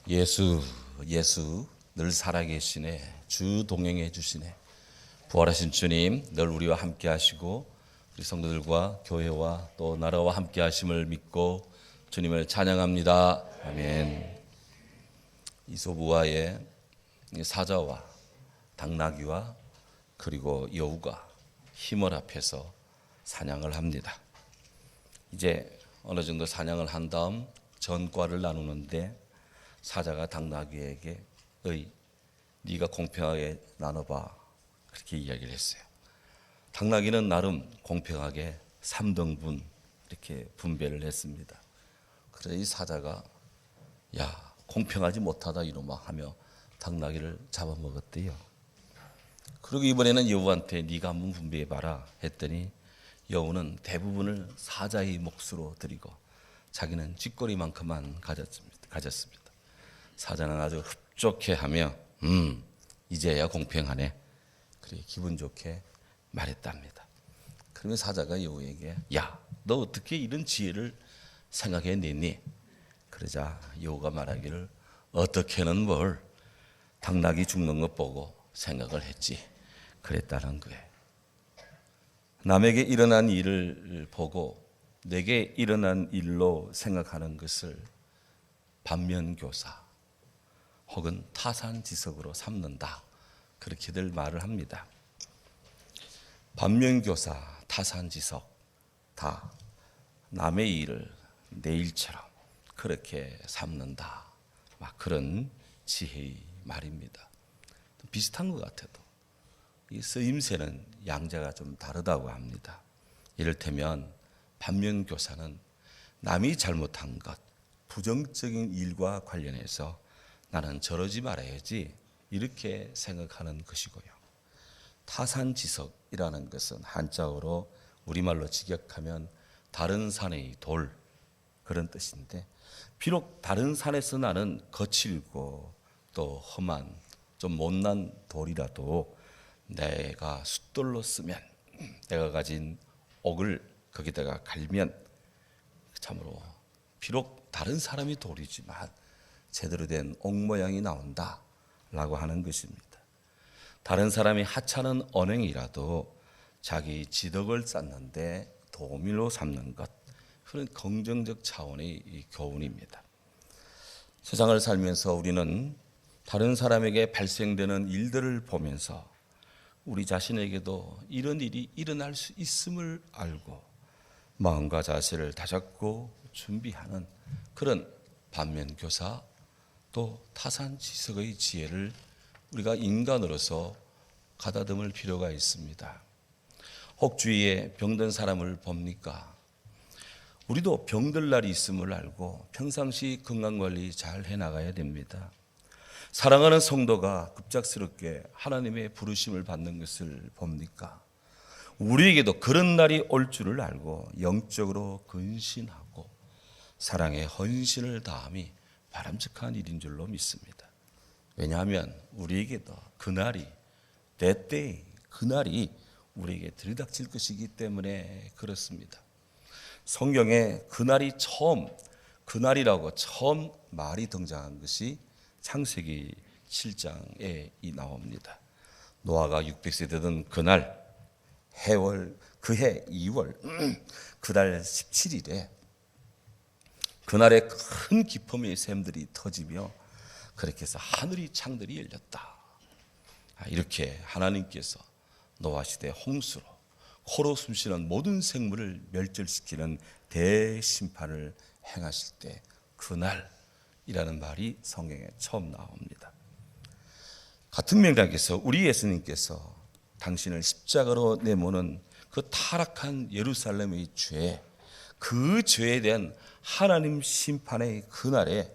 예수 늘 살아계시네. 주 동행해 주시네. 부활하신 주님 늘 우리와 함께 하시고 우리 성도들과 교회와 또 나라와 함께 하심을 믿고 주님을 찬양합니다. 아멘. 이소부와의 사자와 당나귀와 그리고 여우가 힘을 합해서 사냥을 합니다. 이제 어느 정도 사냥을 한 다음 전과를 나누는데 사자가 당나귀에게 네가 공평하게 나눠봐 그렇게 이야기를 했어요. 당나귀는 나름 공평하게 3등분 이렇게 분배를 했습니다. 그래서 이 사자가 야 공평하지 못하다 이놈아 하며 당나귀를 잡아먹었대요. 그리고 이번에는 여우한테 네가 한번 분배해봐라 했더니 여우는 대부분을 사자의 몫으로 드리고 자기는 쥐꼬리만큼만 가졌습니다. 사자는 아주 흡족해하며 이제야 공평하네 그래 기분 좋게 말했답니다. 그러면 사자가 여우에게 야 너 어떻게 이런 지혜를 생각해냈니? 그러자 여우가 말하기를 어떻게는 뭘 당나귀 죽는 것 보고 생각을 했지 그랬다는 거예요. 남에게 일어난 일을 보고 내게 일어난 일로 생각하는 것을 반면교사 혹은 타산지석으로 삼는다 그렇게들 말을 합니다. 반면교사, 타산지석 다 남의 일을 내 일처럼 그렇게 삼는다 막 그런 지혜의 말입니다. 비슷한 것 같아도 이 쓰임새는 양자가 좀 다르다고 합니다. 이를테면 반면교사는 남이 잘못한 것, 부정적인 일과 관련해서 나는 저러지 말아야지 이렇게 생각하는 것이고요. 타산지석이라는 것은 한자어로 우리말로 직역하면 다른 산의 돌 그런 뜻인데 비록 다른 산에서 나는 거칠고 또 험한 좀 못난 돌이라도 내가 숫돌로 쓰면 내가 가진 옥을 거기다가 갈면 참으로 비록 다른 사람이 돌이지만 제대로 된 옥 모양이 나온다 라고 하는 것입니다. 다른 사람이 하찮은 언행이라도 자기 지덕을 쌓는데 도미로 삼는 것 그런 긍정적 차원의 교훈입니다. 세상을 살면서 우리는 다른 사람에게 발생되는 일들을 보면서 우리 자신에게도 이런 일이 일어날 수 있음을 알고 마음과 자세를 다잡고 준비하는 그런 반면교사 또 타산지석의 지혜를 우리가 인간으로서 가다듬을 필요가 있습니다. 혹 주위에 병든 사람을 봅니까? 우리도 병들 날이 있음을 알고 평상시 건강관리 잘 해나가야 됩니다. 사랑하는 성도가 급작스럽게 하나님의 부르심을 받는 것을 봅니까? 우리에게도 그런 날이 올 줄을 알고 영적으로 근신하고 사랑의 헌신을 다함이 바람직한 일인 줄로 믿습니다. 왜냐하면 우리에게도 그날이 때때에 그날이 우리에게 들이닥칠 것이기 때문에 그렇습니다. 성경에 그날이라고 처음 말이 등장한 것이 창세기 7장에 나옵니다. 노아가 600세 되던 그날 그해 2월 그달 17일에 그날에 큰 기쁨의 샘들이 터지며 그렇게 해서 하늘이 창들이 열렸다. 이렇게 하나님께서 노아 시대 홍수로 코로 숨쉬는 모든 생물을 멸절시키는 대심판을 행하실 때 그날이라는 말이 성경에 처음 나옵니다. 같은 맥락에서 우리 예수님께서 당신을 십자가로 내모는 그 타락한 예루살렘의 죄, 그 죄에 대한 하나님 심판의 그날에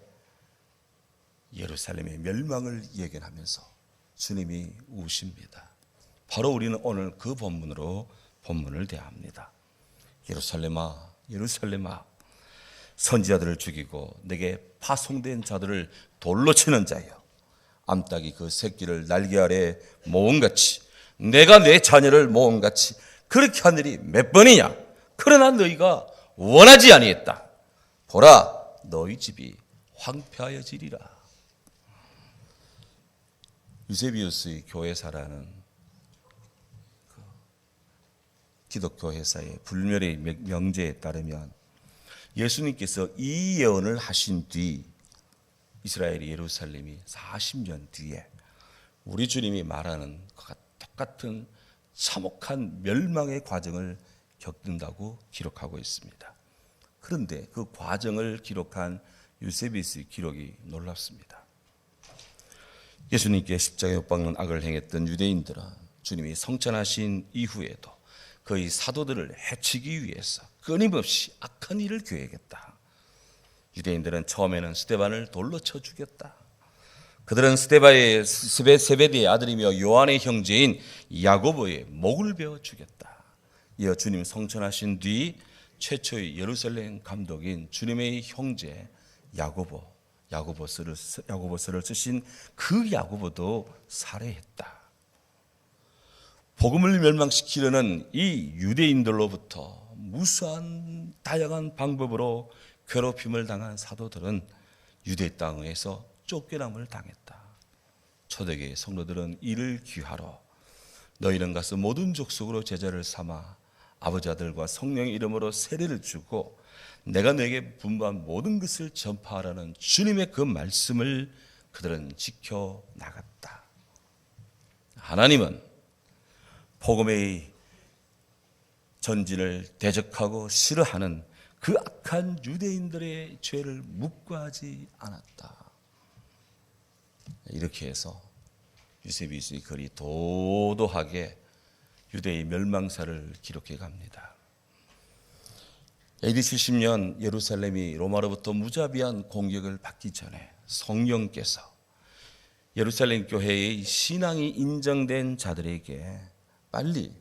예루살렘의 멸망을 예견하면서 주님이 우십니다. 바로 우리는 오늘 그 본문을 대합니다. 예루살렘아, 예루살렘아, 선지자들을 죽이고 내게 파송된 자들을 돌로 치는 자여, 암탉이 그 새끼를 날개 아래 모음같이 내가 내 자녀를 모음같이 그렇게 한 일이 몇 번이냐? 그러나 너희가 원하지 아니했다. 보라, 너희 집이 황폐하여지리라. 유세비우스의 교회사라는 기독교 회사의 불멸의 명제에 따르면 예수님께서 이 예언을 하신 뒤 이스라엘의 예루살렘이 40년 뒤에 우리 주님이 말하는 것과 똑같은 참혹한 멸망의 과정을 겪는다고 기록하고 있습니다. 그런데 그 과정을 기록한 유세비우스의 기록이 놀랍습니다. 예수님께 십자가에 못 박는 악을 행했던 유대인들은 주님이 성천하신 이후에도 그의 사도들을 해치기 위해서 끊임없이 악한 일을 계획했다. 유대인들은 처음에는 스데반을 돌로 쳐 죽였다. 그들은 세베대의 아들이며 요한의 형제인 야고보의 목을 베어 죽였다. 이어 주님 성천하신 뒤 최초의 예루살렘 감독인 주님의 형제 야고보서를 쓰신 그 야고보도 살해했다. 복음을 멸망시키려는 이 유대인들로부터 무수한 다양한 방법으로 괴롭힘을 당한 사도들은 유대 땅에서 쫓겨남을 당했다. 초대교회 성도들은 이를 기하러 너희는 가서 모든 족속으로 제자를 삼아 아버지 아들과 성령의 이름으로 세례를 주고 내가 너에게 분부한 모든 것을 전파하라는 주님의 그 말씀을 그들은 지켜나갔다. 하나님은 복음의 전진을 대적하고 싫어하는 그 악한 유대인들의 죄를 묵과하지 않았다. 이렇게 해서 유세비우스의 글이 도도하게 유대의 멸망사를 기록해 갑니다. AD 70년 예루살렘이 로마로부터 무자비한 공격을 받기 전에 성령께서 예루살렘 교회의 신앙이 인정된 자들에게 빨리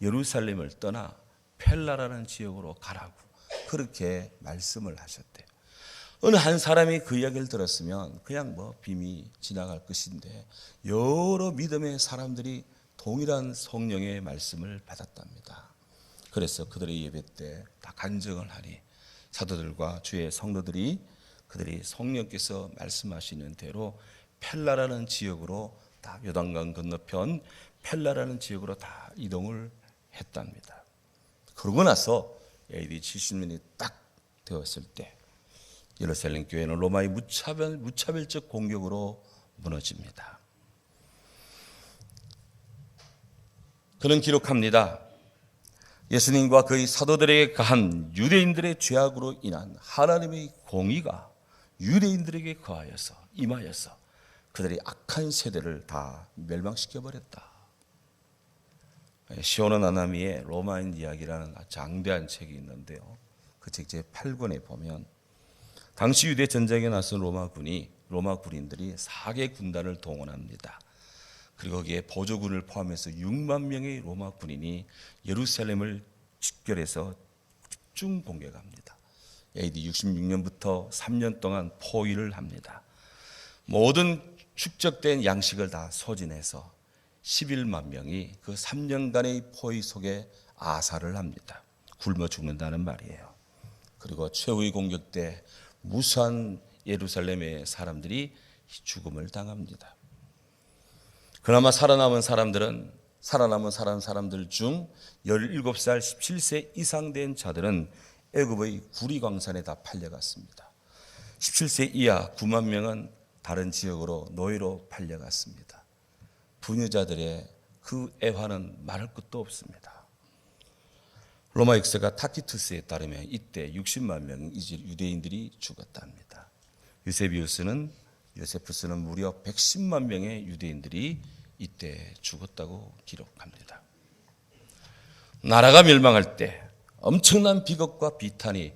예루살렘을 떠나 펠라라는 지역으로 가라고 그렇게 말씀을 하셨대요. 어느 한 사람이 그 이야기를 들었으면 그냥 빔이 지나갈 것인데 여러 믿음의 사람들이 동일한 성령의 말씀을 받았답니다. 그래서 그들의 예배 때 다 간증을 하니 사도들과 주의 성도들이 그들이 성령께서 말씀하시는 대로 펠라라는 지역으로 다 요단강 건너편 펠라라는 지역으로 다 이동을 했답니다. 그러고 나서 AD 70년이 딱 되었을 때 예루살렘 교회는 로마의 무차별적 공격으로 무너집니다. 그는 기록합니다. 예수님과 그의 사도들에게 가한 유대인들의 죄악으로 인한 하나님의 공의가 유대인들에게 거하여서 임하여서 그들의 악한 세대를 다 멸망시켜버렸다. 시오노 나나미의 로마인 이야기라는 장대한 책이 있는데요. 그 책 제8권에 보면 당시 유대 전쟁에 나선 로마 군인들이 4개 군단을 동원합니다. 그리고 거기에 보조군을 포함해서 6만 명의 로마 군인이 예루살렘을 집결해서 집중 공격합니다. AD 66년부터 3년 동안 포위를 합니다. 모든 축적된 양식을 다 소진해서 11만 명이 그 3년간의 포위 속에 아사를 합니다. 굶어 죽는다는 말이에요. 그리고 최후의 공격 때 무수한 예루살렘의 사람들이 죽음을 당합니다. 그나마 살아남은 사람들 중 17살 17세 이상 된 자들은 애굽의 구리광산에 다 팔려갔습니다. 17세 이하 9만 명은 다른 지역으로 노예로 팔려갔습니다. 부녀자들의 그 애환은 말할 것도 없습니다. 로마 역사가 타키투스에 따르면 이때 60만 명의 유대인들이 죽었답니다. 요세푸스는 무려 110만 명의 유대인들이 이때 죽었다고 기록합니다. 나라가 멸망할 때 엄청난 비극과 비탄이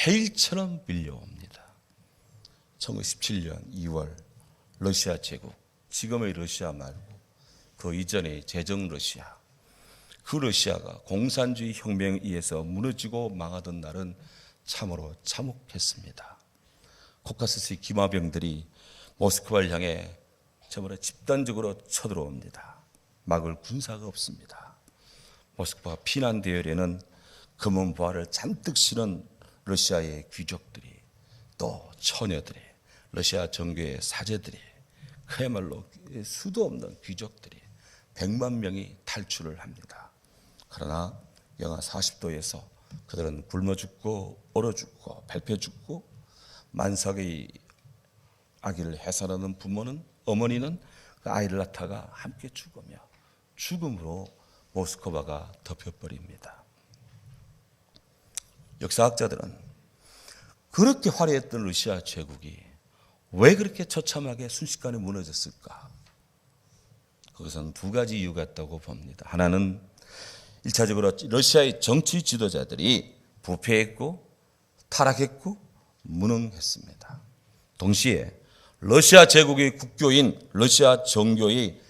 해일처럼 밀려옵니다. 1917년 2월 러시아 제국, 지금의 러시아 말고 그 이전의 제정 러시아, 그 러시아가 공산주의 혁명에 의해서 무너지고 망하던 날은 참으로 참혹했습니다. 코카수스의 기마병들이 모스크바를 향해 저번에 집단적으로 쳐들어옵니다. 막을 군사가 없습니다. 모스크바 피난 대열에는 검은 보화를 잔뜩 신은 러시아의 귀족들이 또 처녀들이 러시아 정교의 사제들이 그야말로 수도 없는 귀족들이 100만 명이 탈출을 합니다. 그러나 영하 40도에서 그들은 굶어 죽고 얼어 죽고 밟혀 죽고 만삭의 아기를 해산하는 부모는 어머니는 그 아이를 낳다가 함께 죽으며 죽음으로 모스크바가 덮여버립니다. 역사학자들은 그렇게 화려했던 러시아 제국이 왜 그렇게 처참하게 순식간에 무너졌을까? 그것은 두 가지 이유가 있다고 봅니다. 하나는 1차적으로 러시아의 정치 지도자들이 부패했고 타락했고 무능했습니다. 동시에 러시아 제국의 국교인 러시아 정교의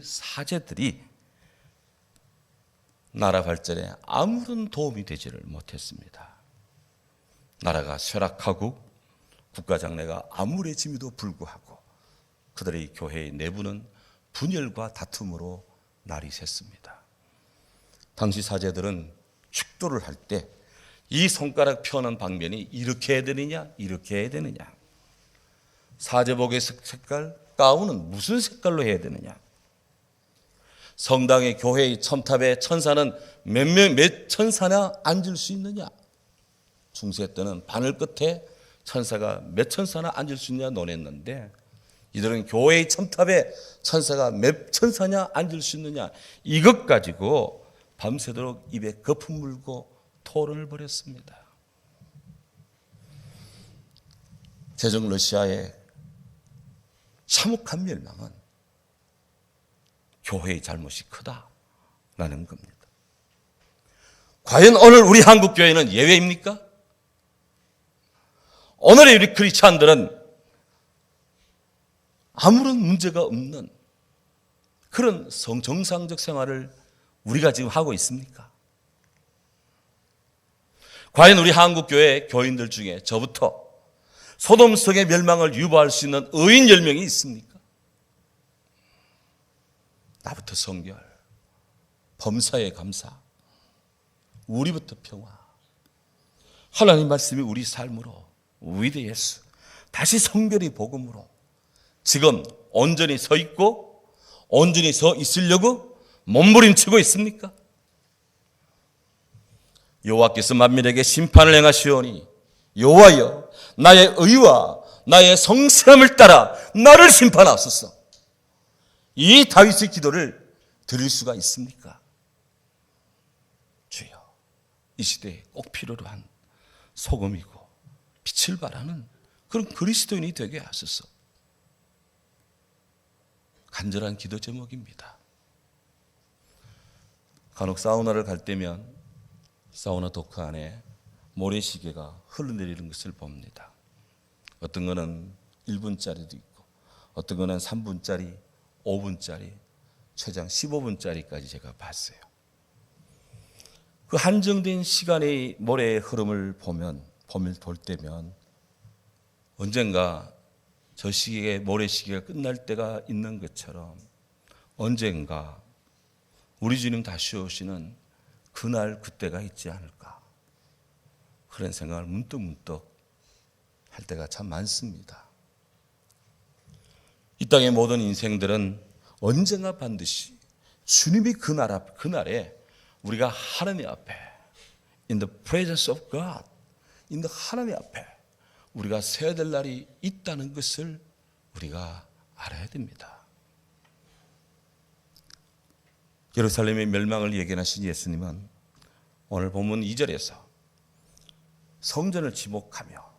사제들이 나라 발전에 아무런 도움이 되지를 못했습니다. 나라가 쇠락하고 국가 장래가 암울해짐에도 불구하고 그들의 교회의 내부는 분열과 다툼으로 날이 샜습니다. 당시 사제들은 축도를 할 때 이 손가락 펴는 방면이 이렇게 해야 되느냐 이렇게 해야 되느냐, 사제복의 색깔, 가운은 무슨 색깔로 해야 되느냐, 성당의 교회의 첨탑에 천사는 몇 천사나 앉을 수 있느냐, 중세 때는 바늘 끝에 천사가 몇 천사나 앉을 수 있느냐 논했는데 이들은 교회의 첨탑에 천사가 몇 천사냐 앉을 수 있느냐 이것 가지고 밤새도록 입에 거품 물고 토론을 벌였습니다. 제정 러시아의 참혹한 멸망은 교회의 잘못이 크다라는 겁니다. 과연 오늘 우리 한국교회는 예외입니까? 오늘의 우리 크리스찬들은 아무런 문제가 없는 그런 정상적 생활을 우리가 지금 하고 있습니까? 과연 우리 한국교회 교인들 중에 저부터 소돔성의 멸망을 유보할 수 있는 의인 10명이 있습니까? 나부터 성결, 범사에 감사, 우리부터 평화, 하나님 말씀이 우리 삶으로 위드 예수, 다시 성결의 복음으로 지금 온전히 서 있고 온전히 서 있으려고 몸부림치고 있습니까? 여호와께서 만민에게 심판을 행하시오니 여호와여 나의 의와 나의 성실함을 따라 나를 심판하소서. 이 다윗의 기도를 드릴 수가 있습니까? 주여, 이 시대에 꼭 필요로 한 소금이고 빛을 발하는 그런 그리스도인이 되게 하소서. 간절한 기도 제목입니다. 간혹 사우나를 갈 때면 사우나 도크 안에 모래시계가 흘러내리는 것을 봅니다. 어떤 거는 1분짜리도 있고 어떤 거는 3분짜리, 5분짜리, 최장 15분짜리까지 제가 봤어요. 그 한정된 시간의 모래의 흐름을 보면 봄을 돌 때면 언젠가 저 시계의 모래시계가 끝날 때가 있는 것처럼 언젠가 우리 주님 다시 오시는 그날 그때가 있지 않을까, 그런 생각을 문득문득 할 때가 참 많습니다. 이 땅의 모든 인생들은 언젠가 반드시 주님이 그날에 우리가 하나님 앞에 in the presence of God, in the 하나님 앞에 우리가 서야 될 날이 있다는 것을 우리가 알아야 됩니다. 예루살렘의 멸망을 예견하신 예수님은 오늘 본문 2절에서 성전을 지목하며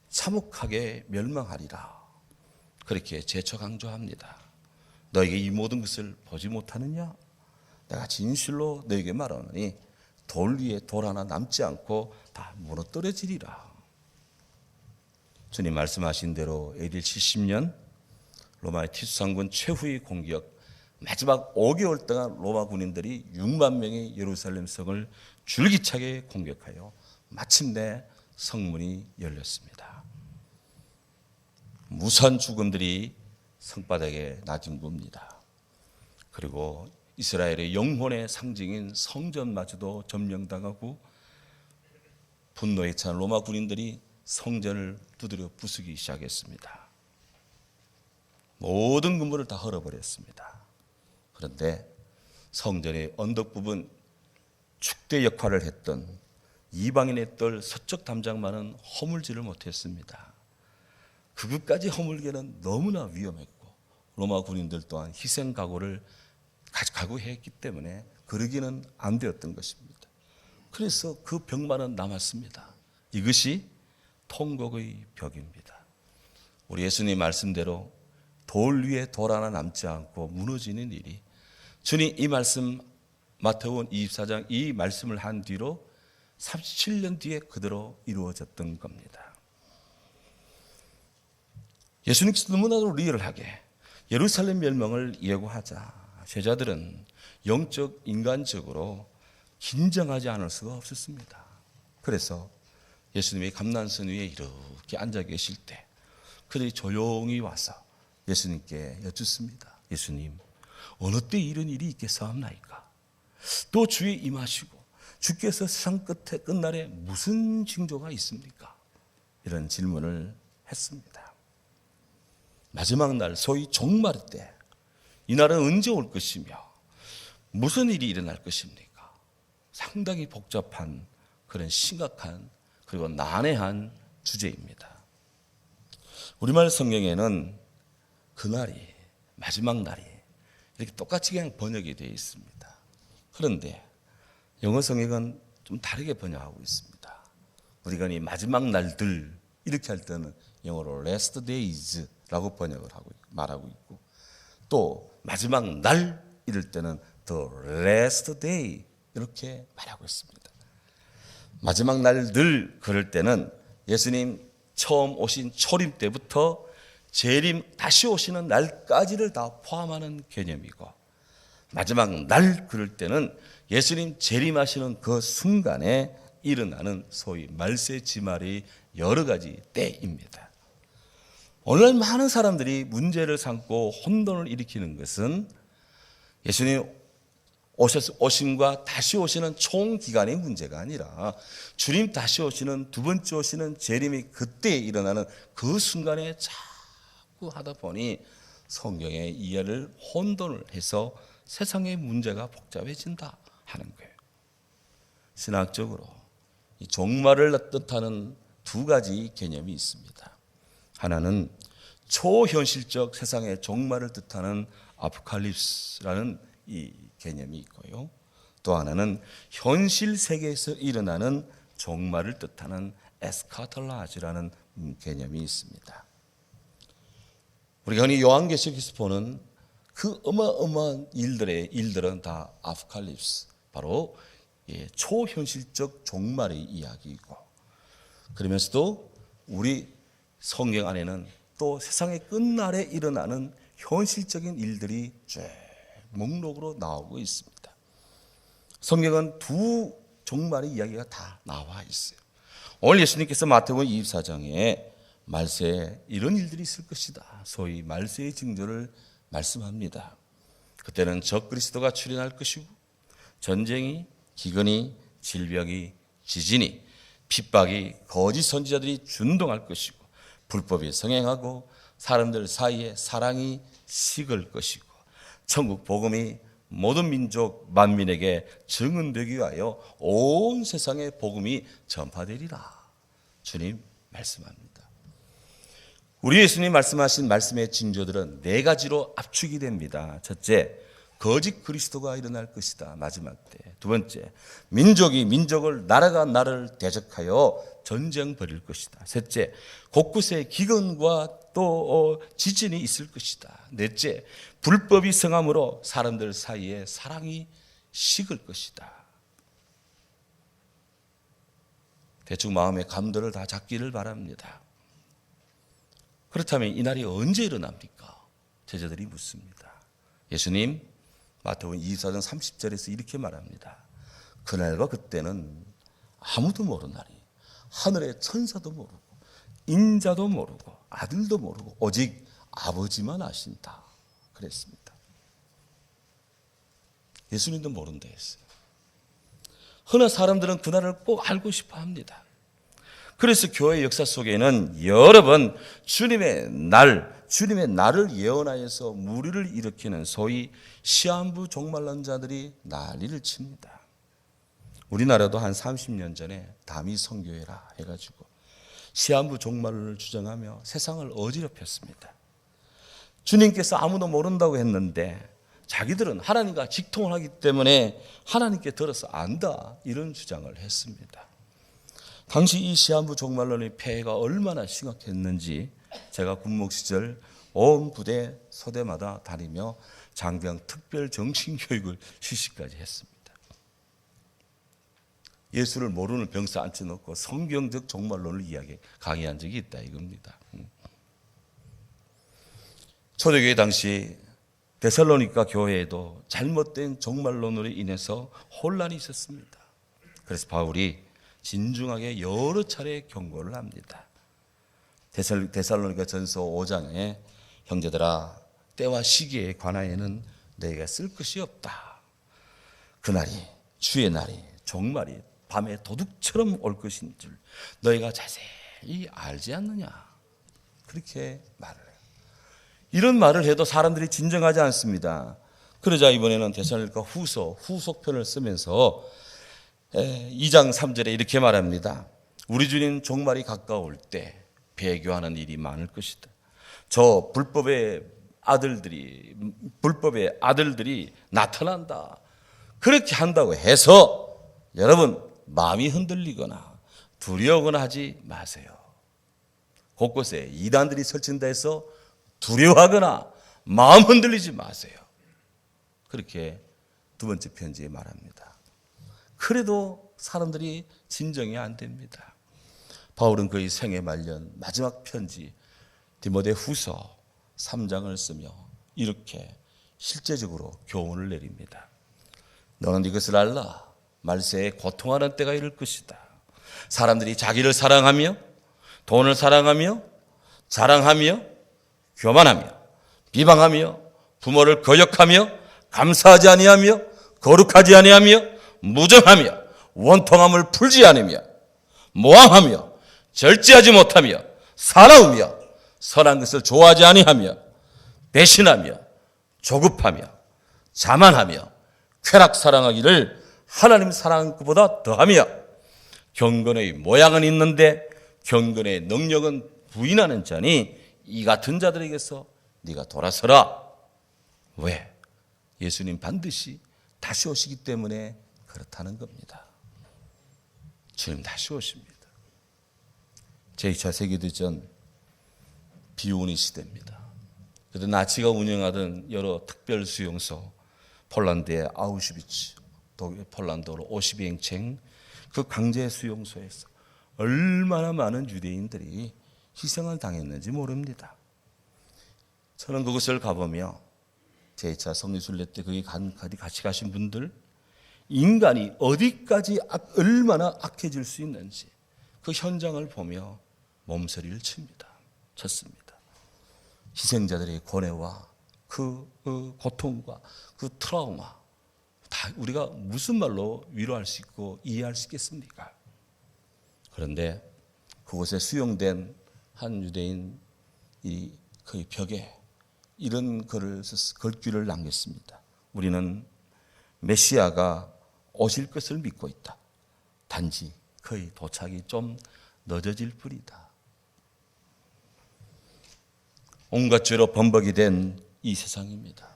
참혹하게 멸망하리라 그렇게 재차 강조합니다. 너에게 이 모든 것을 보지 못하느냐? 내가 진실로 너에게 말하노니 돌 위에 돌 하나 남지 않고 다 무너뜨려지리라. 주님 말씀하신 대로 AD 70년 로마의 티투상군 최후의 공격, 마지막 5개월 동안 로마 군인들이 6만 명의 예루살렘 성을 줄기차게 공격하여 마침내 성문이 열렸습니다. 무수한 죽음들이 성바닥에 낮은 겁니다. 그리고 이스라엘의 영혼의 상징인 성전마저도 점령당하고 분노에 찬 로마 군인들이 성전을 두드려 부수기 시작했습니다. 모든 건물을 다 헐어버렸습니다. 그런데 성전의 언덕 부분 축대 역할을 했던 이방인의 뜰 서쪽 담장만은 허물지를 못했습니다. 그것까지 허물기는 너무나 위험했고 로마 군인들 또한 희생 각오를 각오했기 때문에 그러기는 안 되었던 것입니다. 그래서 그 벽만은 남았습니다. 이것이 통곡의 벽입니다. 우리 예수님 말씀대로 돌 위에 돌 하나 남지 않고 무너지는 일이 주님 이 말씀 마태복음 24장 이 말씀을 한 뒤로 37년 뒤에 그대로 이루어졌던 겁니다. 예수님께서 너무나도 리얼하게 예루살렘 멸망을 예고하자 제자들은 영적 인간적으로 긴장하지 않을 수가 없었습니다. 그래서 예수님이 감난선 위에 이렇게 앉아 계실 때 그들이 조용히 와서 예수님께 여쭙습니다. 예수님, 어느 때 이런 일이 있겠사옵나이까? 또 주에 임하시고 주께서 세상 끝날에 무슨 징조가 있습니까? 이런 질문을 했습니다. 마지막 날 소위 종말 때 이 날은 언제 올 것이며 무슨 일이 일어날 것입니까? 상당히 복잡한 그런 심각한 그리고 난해한 주제입니다. 우리말 성경에는 그날이 마지막 날이 이렇게 똑같이 그냥 번역이 되어 있습니다. 그런데 영어 성경은 좀 다르게 번역하고 있습니다. 우리가 이 마지막 날들 이렇게 할 때는 영어로 last days라고 번역을 하고 말하고 있고 또 마지막 날 이럴 때는 the last day 이렇게 말하고 있습니다. 마지막 날들 그럴 때는 예수님 처음 오신 초림 때부터 재림 다시 오시는 날까지를 다 포함하는 개념이고 마지막 날 그럴 때는 예수님 재림하시는 그 순간에 일어나는 소위 말세지말의 여러 가지 때입니다. 오늘날 많은 사람들이 문제를 삼고 혼돈을 일으키는 것은 예수님 오심과 다시 오시는 총 기간의 문제가 아니라 주님 다시 오시는 두 번째 오시는 재림이 그때 일어나는 그 순간에 자꾸 하다 보니 성경의 이해를 혼돈을 해서 세상의 문제가 복잡해진다 하는 거예요. 신학적으로 이 종말을 뜻하는 두 가지 개념이 있습니다. 하나는 초현실적 세상의 종말을 뜻하는 아포칼립스라는 이 개념이 있고요. 또 하나는 현실 세계에서 일어나는 종말을 뜻하는 에스카톨라지라는 개념이 있습니다. 우리가 흔히 요한계시록에서 보는 그 어마어마한 일들은 다 아포칼립스, 바로 초현실적 종말의 이야기이고 그러면서도 우리 성경 안에는 또 세상의 끝날에 일어나는 현실적인 일들이 쭉 목록으로 나오고 있습니다. 성경은 두 종말의 이야기가 다 나와 있어요. 오늘 예수님께서 마태복음 24장에 말세에 이런 일들이 있을 것이다. 소위 말세의 징조를 말씀합니다. 그때는 적그리스도가 출현할 것이고 전쟁이, 기근이, 질병이, 지진이, 핍박이, 거짓 선지자들이 준동할 것이고 불법이 성행하고 사람들 사이에 사랑이 식을 것이고 천국 복음이 모든 민족 만민에게 증언되기 위하여 온 세상에 복음이 전파되리라. 주님 말씀합니다. 우리 예수님 말씀하신 말씀의 징조들은 네 가지로 압축이 됩니다. 첫째, 거짓 그리스도가 일어날 것이다. 마지막 때. 두 번째, 민족이 민족을, 나라가 나라를 대적하여 전쟁 벌일 것이다. 셋째, 곳곳에 기근과 또 지진이 있을 것이다. 넷째, 불법이 성함으로 사람들 사이에 사랑이 식을 것이다. 대충 마음의 감도를 다 잡기를 바랍니다. 그렇다면 이 날이 언제 일어납니까? 제자들이 묻습니다. 예수님 마태복음 24장 30절에서 이렇게 말합니다. 그날과 그때는 아무도 모르는 날이 하늘의 천사도 모르고 인자도 모르고 아들도 모르고 오직 아버지만 아신다 그랬습니다. 예수님도 모른다 했어요. 흔한 사람들은 그날을 꼭 알고 싶어 합니다. 그래서 교회 역사 속에는 여러 번 주님의 날, 주님의 날을 예언하여서 무리를 일으키는 소위 시한부 종말론 자들이 난리를 칩니다. 우리나라도 한 30년 전에 다미 선교회라 해가지고 시한부 종말론을 주장하며 세상을 어지럽혔습니다. 주님께서 아무도 모른다고 했는데 자기들은 하나님과 직통을 하기 때문에 하나님께 들어서 안다, 이런 주장을 했습니다. 당시 이 시한부 종말론의 폐해가 얼마나 심각했는지 제가 군목 시절 온 부대 소대마다 다니며 장병 특별 정신교육을 실시까지 했습니다. 예수를 모르는 병사 앉혀놓고 성경적 종말론을 강의한 적이 있다, 이겁니다. 초대교회 당시 데살로니가 교회에도 잘못된 종말론으로 인해서 혼란이 있었습니다. 그래서 바울이 진중하게 여러 차례 경고를 합니다. 데살로니가 전서 5장에 형제들아, 때와 시기에 관하여는 너희가 쓸 것이 없다. 그날이, 주의 날이, 종말이 밤에 도둑처럼 올 것인 줄 너희가 자세히 알지 않느냐, 그렇게 말을 해요. 이런 말을 해도 사람들이 진정하지 않습니다. 그러자 이번에는 데살로니가 후속편을 쓰면서 2장 3절에 이렇게 말합니다. 우리 주님 종말이 가까울 때 배교하는 일이 많을 것이다. 저 불법의 아들들이 나타난다. 그렇게 한다고 해서 여러분 마음이 흔들리거나 두려워하거나 하지 마세요. 곳곳에 이단들이 설친다 해서 두려워하거나 마음 흔들리지 마세요. 그렇게 두 번째 편지에 말합니다. 그래도 사람들이 진정이 안 됩니다. 바울은 그의 생애 말년 마지막 편지 디모데 후서 3장을 쓰며 이렇게 실제적으로 교훈을 내립니다. 너는 이것을 알라. 말세에 고통하는 때가 이를 것이다. 사람들이 자기를 사랑하며 돈을 사랑하며 자랑하며 교만하며 비방하며 부모를 거역하며 감사하지 아니하며 거룩하지 아니하며 무정하며 원통함을 풀지 않으며 모함하며 절제하지 못하며 사나우며 선한 것을 좋아하지 아니하며 배신하며 조급하며 자만하며 쾌락 사랑하기를 하나님 사랑하는 것보다 더하며 경건의 모양은 있는데 경건의 능력은 부인하는 자니 이 같은 자들에게서 네가 돌아서라. 왜? 예수님 반드시 다시 오시기 때문에 그렇다는 겁니다. 주님 다시 오십니다. 제2차 세계대전 비운의 시대입니다. 그때 나치가 운영하던 여러 특별 수용소, 폴란드의 아우슈비츠, 독일 폴란드로 50행층 그 강제 수용소에서 얼마나 많은 유대인들이 희생을 당했는지 모릅니다. 저는 그곳을 가보며 제2차 성리순례 때 거기 같이 가신 분들, 인간이 어디까지 얼마나 악해질 수 있는지 그 현장을 보며 몸서리를 쳤습니다. 희생자들의 고뇌와 그 고통과 그 트라우마 다 우리가 무슨 말로 위로할 수 있고 이해할 수 있겠습니까? 그런데 그곳에 수용된 한 유대인이 그 벽에 이런 글귀를 남겼습니다. 우리는 메시아가 오실 것을 믿고 있다. 단지 그의 도착이 좀 늦어질 뿐이다. 온갖 죄로 범벅이 된 이 세상입니다.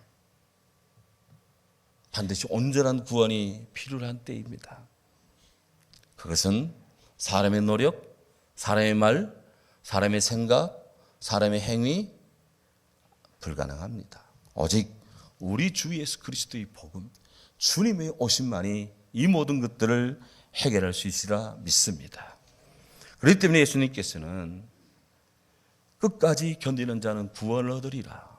반드시 온전한 구원이 필요한 때입니다. 그것은 사람의 노력, 사람의 말, 사람의 생각, 사람의 행위 불가능합니다. 오직 우리 주 예수 그리스도의 복음, 주님의 오심만이 이 모든 것들을 해결할 수 있으리라 믿습니다. 그렇기 때문에 예수님께서는 끝까지 견디는 자는 구원을 얻으리라.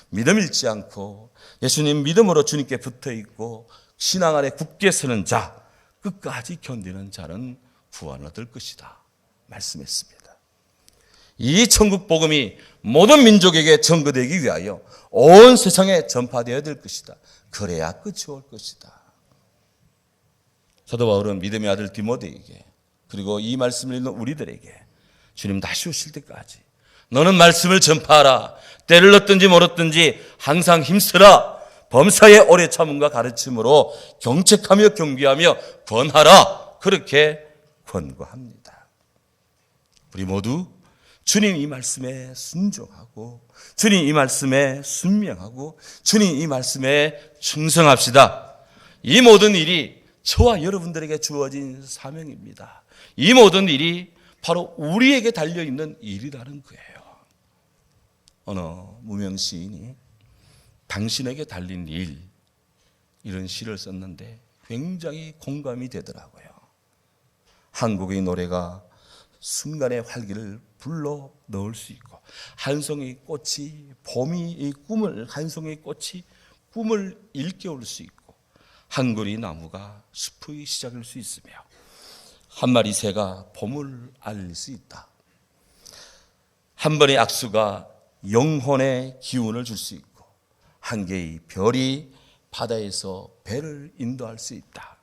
믿음 잃지 않고 예수님 믿음으로 주님께 붙어있고 신앙 아래 굳게 서는 자, 끝까지 견디는 자는 구원을 얻을 것이다 말씀했습니다. 이 천국 복음이 모든 민족에게 전거되기 위하여 온 세상에 전파되어야 될 것이다. 그래야 끝이 올 것이다. 사도 바울은 믿음의 아들 디모데에게 그리고 이 말씀을 읽는 우리들에게 주님 다시 오실 때까지 너는 말씀을 전파하라. 때를 넣든지 멀었든지 항상 힘쓰라. 범사의 오래 참음과 가르침으로 경책하며 경계하며 권하라. 그렇게 권고합니다. 우리 모두 주님 이 말씀에 순종하고 주님 이 말씀에 순명하고 주님 이 말씀에 충성합시다. 이 모든 일이 저와 여러분들에게 주어진 사명입니다. 이 모든 일이 바로 우리에게 달려있는 일이라는 거예요. 어느 무명 시인이 당신에게 달린 일, 이런 시를 썼는데 굉장히 공감이 되더라고요. 한국의 노래가 순간의 활기를 불러 넣을 수 있고, 한 송이 꽃이 봄이 꿈을, 한 송이 꽃이 꿈을 일깨울 수 있고, 한 그리 나무가 숲의 시작일 수 있으며, 한 마리 새가 봄을 알릴 수 있다. 한 번의 악수가 영혼의 기운을 줄 수 있고, 한 개의 별이 바다에서 배를 인도할 수 있다.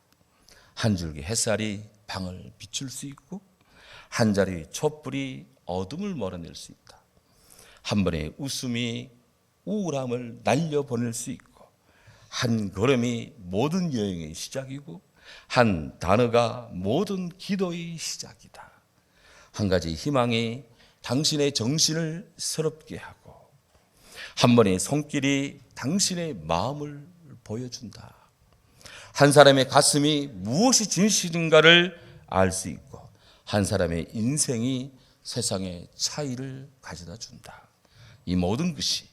한 줄기 햇살이 방을 비출 수 있고, 한 자리 촛불이 어둠을 몰아낼 수 있다. 한 번의 웃음이 우울함을 날려보낼 수 있고, 한 걸음이 모든 여행의 시작이고, 한 단어가 모든 기도의 시작이다. 한 가지 희망이 당신의 정신을 새롭게 하고, 한 번의 손길이 당신의 마음을 보여준다. 한 사람의 가슴이 무엇이 진실인가를 알 수 있고, 한 사람의 인생이 세상의 차이를 가져다 준다. 이 모든 것이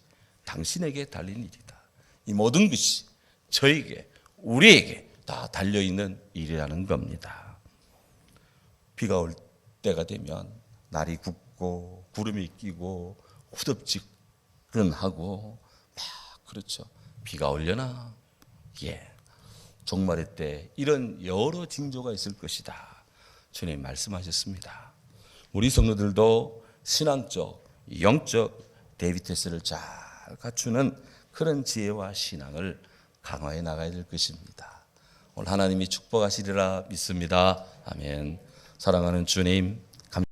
당신에게 달린 일이다. 이 모든 것이 저에게, 우리에게 다 달려있는 일이라는 겁니다. 비가 올 때가 되면 날이 굽고 구름이 끼고 후덥지근하고 막 그렇죠. 비가 오려나? 예. 종말의 때 이런 여러 징조가 있을 것이다. 주님 말씀하셨습니다. 우리 성도들도 신앙적, 영적 데이비테스를 잘 갖추는 그런 지혜와 신앙을 강화해 나가야 될 것입니다. 오늘 하나님이 축복하시리라 믿습니다. 아멘. 사랑하는 주님,